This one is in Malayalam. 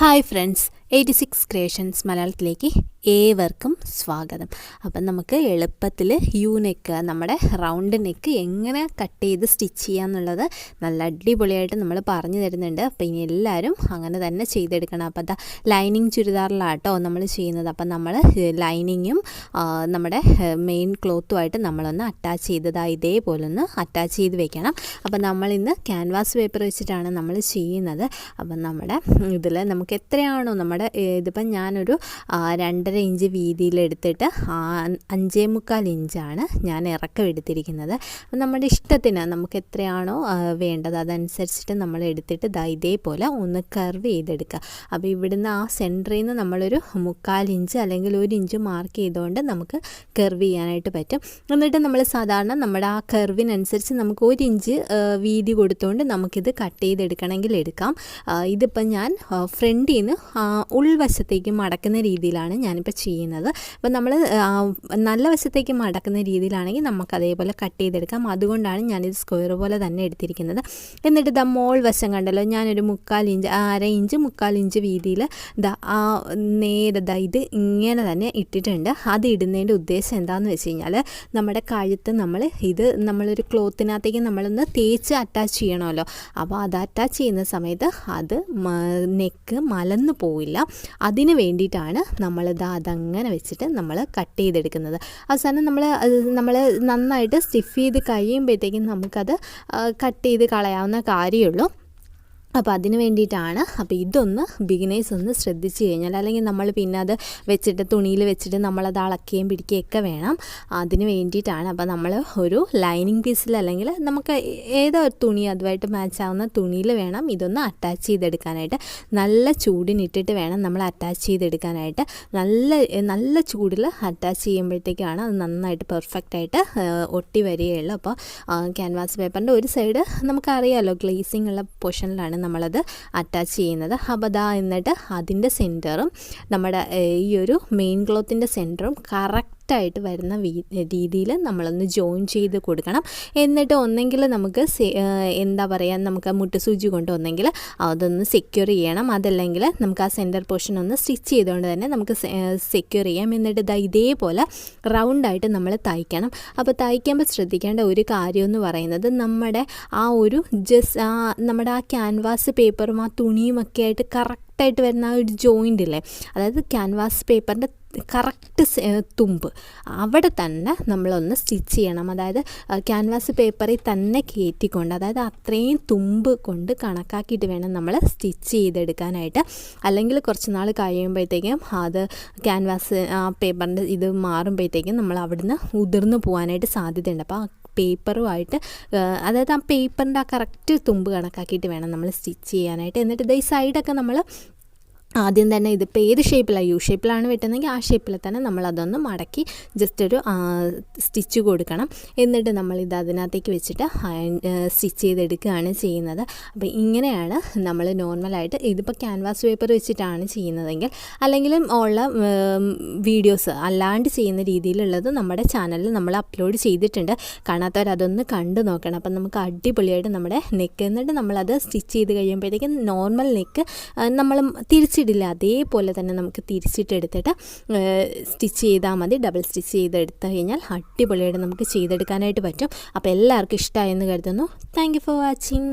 ഹായ് ഫ്രണ്ട്സ്, 86 ക്രിയേഷൻസ് മലയാളത്തിലേക്ക് ഏവർക്കും സ്വാഗതം. അപ്പം നമുക്ക് എളുപ്പത്തിൽ നെക്ക്, നമ്മുടെ റൗണ്ട് നെക്ക് എങ്ങനെ കട്ട് ചെയ്ത് സ്റ്റിച്ച് ചെയ്യാമെന്നുള്ളത് നല്ല അടിപൊളിയായിട്ട് നമ്മൾ പറഞ്ഞു തരുന്നുണ്ട്. അപ്പോൾ ഇനി എല്ലാവരും അങ്ങനെ തന്നെ ചെയ്തെടുക്കണം. അപ്പോൾ അതാ ലൈനിങ് ചുരിദാറിലാട്ടോ നമ്മൾ ചെയ്യുന്നത്. അപ്പം നമ്മൾ ലൈനിങ്ങും നമ്മുടെ മെയിൻ ക്ലോത്തുമായിട്ട് നമ്മളൊന്ന് അറ്റാച്ച് ചെയ്തതാ ഇതേപോലെ ഒന്ന് അറ്റാച്ച് ചെയ്ത് വെക്കണം. അപ്പം നമ്മളിന്ന് ക്യാൻവാസ് പേപ്പർ വെച്ചിട്ടാണ് നമ്മൾ ചെയ്യുന്നത്. അപ്പം നമ്മുടെ ഇതിൽ നമുക്ക് എത്രയാണോ നമ്മുടെ ഇതിപ്പം ഞാനൊരു 2.5 ഇഞ്ച് വീതിയിലെടുത്തിട്ട് 5.25 ഇഞ്ചാണ് ഞാൻ ഇറക്കം എടുത്തിരിക്കുന്നത്. അപ്പം നമ്മുടെ ഇഷ്ടത്തിന് നമുക്ക് എത്രയാണോ വേണ്ടത് അതനുസരിച്ചിട്ട് നമ്മൾ എടുത്തിട്ട് ഇതേപോലെ ഒന്ന് കർവ് ചെയ്തെടുക്കുക. അപ്പോൾ ഇവിടുന്ന് ആ സെൻറ്ററിൽ നിന്ന് നമ്മളൊരു 1/4 ഇഞ്ച് അല്ലെങ്കിൽ 1 ഇഞ്ച് മാർക്ക് ചെയ്തുകൊണ്ട് നമുക്ക് കർവ് ചെയ്യാനായിട്ട് പറ്റും. എന്നിട്ട് നമ്മൾ സാധാരണ നമ്മുടെ ആ കർവിനനുസരിച്ച് നമുക്ക് 1 ഇഞ്ച് വീതി കൊടുത്തുകൊണ്ട് നമുക്കിത് കട്ട് ചെയ്തെടുക്കണമെങ്കിൽ എടുക്കാം. ഇതിപ്പം ഞാൻ ഫ്രണ്ടിൽ നിന്ന് ഉൾവശത്തേക്ക് മടക്കുന്ന രീതിയിലാണ് ഞാനിപ്പോൾ ചെയ്യുന്നത്. അപ്പോൾ നമ്മൾ നല്ല വശത്തേക്ക് മടക്കുന്ന രീതിയിലാണെങ്കിൽ നമുക്ക് അതേപോലെ കട്ട് ചെയ്തെടുക്കാം. അതുകൊണ്ടാണ് ഞാനിത് സ്ക്വയർ പോലെ തന്നെ എടുത്തിരിക്കുന്നത്. എന്നിട്ട് മോൾ വശം കണ്ടല്ലോ, ഞാനൊരു 1/4 ഇഞ്ച് 1/2 ഇഞ്ച് 1/4 ഇഞ്ച് വീതിയിൽ നേരെ ഇത് ഇങ്ങനെ തന്നെ ഇട്ടിട്ടുണ്ട്. അത് ഇടുന്നതിൻ്റെ ഉദ്ദേശം എന്താണെന്ന് വെച്ച് കഴിഞ്ഞാൽ നമ്മുടെ കഴുത്ത് നമ്മളൊരു ക്ലോത്തിനകത്തേക്ക് നമ്മളൊന്ന് തേച്ച് അറ്റാച്ച് ചെയ്യണമല്ലോ. അപ്പോൾ അത് അറ്റാച്ച് ചെയ്യുന്ന സമയത്ത് അത് നെക്ക് മലന്ന് പോവില്ല. അതിന് വേണ്ടിയിട്ടാണ് അതങ്ങനെ വെച്ചിട്ട് നമ്മൾ കട്ട് ചെയ്തെടുക്കുന്നത്. അവസാനം നമ്മൾ നന്നായിട്ട് സ്റ്റിഫ് ചെയ്ത് കഴിയുമ്പോഴത്തേക്കും നമുക്കത് കട്ട് ചെയ്ത് കളയാവുന്ന കാര്യമുള്ളൂ. അപ്പോൾ അതിന് വേണ്ടിയിട്ടാണ്. അപ്പോൾ ഇതൊന്ന് ബിഗിനേഴ്സ് ഒന്ന് ശ്രദ്ധിച്ച് കഴിഞ്ഞാൽ, അല്ലെങ്കിൽ നമ്മൾ പിന്നെ അത് വെച്ചിട്ട് തുണിയിൽ വെച്ചിട്ട് നമ്മളത് അളക്കുകയും പിടിക്കുകയൊക്കെ വേണം. അതിന് വേണ്ടിയിട്ടാണ്. അപ്പോൾ നമ്മൾ ഒരു ലൈനിങ് പീസിൽ അല്ലെങ്കിൽ നമുക്ക് ഏതോ തുണി അതുമായിട്ട് മാച്ച് ആവുന്ന തുണിയിൽ വേണം ഇതൊന്ന് അറ്റാച്ച് ചെയ്തെടുക്കാനായിട്ട്. നല്ല ചൂടിനിട്ടിട്ട് വേണം നമ്മൾ അറ്റാച്ച് ചെയ്തെടുക്കാനായിട്ട്. നല്ല ചൂടിൽ അറ്റാച്ച് ചെയ്യുമ്പോഴത്തേക്കാണ് അത് നന്നായിട്ട് പെർഫെക്റ്റായിട്ട് ഒട്ടി വരികയുള്ളൂ. അപ്പോൾ ക്യാൻവാസ് പേപ്പറിൻ്റെ ഒരു സൈഡ് നമുക്കറിയാമല്ലോ ഗ്ലേസിങ് ഉള്ള പൊസിഷനിലാണ് നമ്മളത് അറ്റാച്ച് ചെയ്യുന്നത്. അപ്പോൾ എന്നിട്ട് അതിൻ്റെ സെൻറ്ററും നമ്മുടെ ഈ ഒരു മെയിൻ ക്ലോത്തിൻ്റെ സെൻറ്ററും കറക്റ്റായിട്ട് വരുന്ന രീതിയിൽ നമ്മളൊന്ന് ജോയിൻ ചെയ്ത് കൊടുക്കണം. എന്നിട്ട് ഒന്നെങ്കിൽ നമുക്ക് നമുക്ക് മുട്ടുസൂചി കൊണ്ട് ഒന്നെങ്കിൽ അതൊന്ന് സെക്യൂർ ചെയ്യണം. അതല്ലെങ്കിൽ നമുക്ക് ആ സെൻറ്റർ പോർഷൻ ഒന്ന് സ്റ്റിച്ച് ചെയ്തുകൊണ്ട് തന്നെ നമുക്ക് സെക്യൂർ ചെയ്യാം. എന്നിട്ട് ഇതേപോലെ റൗണ്ടായിട്ട് നമ്മൾ തയ്ക്കണം. അപ്പോൾ തയ്ക്കുമ്പോൾ ശ്രദ്ധിക്കേണ്ട ഒരു കാര്യം എന്ന് പറയുന്നത് നമ്മുടെ ആ ഒരു നമ്മുടെ ആ ക്യാൻവാസ് പേപ്പറും ആ തുണിയുമൊക്കെ ആയിട്ട് കറക്റ്റായിട്ട് വരുന്ന ആ ഒരു ജോയിൻ്റ് ഇല്ലേ, അതായത് ക്യാൻവാസ് പേപ്പറിൻ്റെ കറക്റ്റ് തുമ്പ് അവിടെ തന്നെ നമ്മളൊന്ന് സ്റ്റിച്ച് ചെയ്യണം. അതായത് ക്യാൻവാസ് പേപ്പറിൽ തന്നെ കയറ്റിക്കൊണ്ട്, അതായത് അത്രയും തുമ്പ് കൊണ്ട് കണക്കാക്കിയിട്ട് വേണം നമ്മൾ സ്റ്റിച്ച് ചെയ്തെടുക്കാനായിട്ട്. അല്ലെങ്കിൽ കുറച്ച് നാൾ കഴിയുമ്പോഴത്തേക്കും അത് ക്യാൻവാസ് ആ പേപ്പറിൻ്റെ ഇത് മാറുമ്പോഴത്തേക്കും നമ്മൾ അവിടുന്ന് ഉതിർന്നു പോകാനായിട്ട് സാധ്യതയുണ്ട്. അപ്പോൾ പേപ്പറുമായിട്ട്, അതായത് ആ പേപ്പറിൻ്റെ ആ കറക്റ്റ് തുമ്പ് കണക്കാക്കിയിട്ട് വേണം നമ്മൾ സ്റ്റിച്ച് ചെയ്യാനായിട്ട്. എന്നിട്ട് ഈ സൈഡൊക്കെ നമ്മൾ ആദ്യം തന്നെ ഇതിപ്പോൾ ഏത് ഷേപ്പിലാണ്, യു ഷേപ്പിലാണ് വെട്ടുന്നതെങ്കിൽ ആ ഷേപ്പിൽ തന്നെ നമ്മളതൊന്ന് മടക്കി ജസ്റ്റ് ഒരു സ്റ്റിച്ച് കൊടുക്കണം. എന്നിട്ട് നമ്മളിത് അതിനകത്തേക്ക് വെച്ചിട്ട് സ്റ്റിച്ച് ചെയ്തെടുക്കുകയാണ് ചെയ്യുന്നത്. അപ്പോൾ ഇങ്ങനെയാണ് നമ്മൾ നോർമലായിട്ട് ഇതിപ്പോൾ ക്യാൻവാസ് പേപ്പർ വെച്ചിട്ടാണ് ചെയ്യുന്നതെങ്കിൽ, അല്ലെങ്കിലും ഉള്ള വീഡിയോസ് അല്ലാണ്ട് ചെയ്യുന്ന രീതിയിലുള്ളത് നമ്മുടെ ചാനലിൽ നമ്മൾ അപ്ലോഡ് ചെയ്തിട്ടുണ്ട്. കാണാത്തവരതൊന്ന് കണ്ടു നോക്കണം. അപ്പം നമുക്ക് അടിപൊളിയായിട്ട് നമ്മുടെ നെക്ക്, എന്നിട്ട് നമ്മളത് സ്റ്റിച്ച് ചെയ്ത് കഴിയുമ്പോഴത്തേക്കും നോർമൽ നെക്ക് നമ്മൾ തിരിച്ചിടില്ല, അതേപോലെ തന്നെ നമുക്ക് തിരിച്ചിട്ടെടുത്തിട്ട് സ്റ്റിച്ച് ചെയ്താൽ മതി. ഡബിൾ സ്റ്റിച്ച് ചെയ്തെടുത്ത് കഴിഞ്ഞാൽ അടിപൊളിയായിട്ട് നമുക്ക് ചെയ്തെടുക്കാനായിട്ട് പറ്റും. അപ്പോൾ എല്ലാവർക്കും ഇഷ്ടമായെന്ന് കരുതുന്നു. Thank you for watching.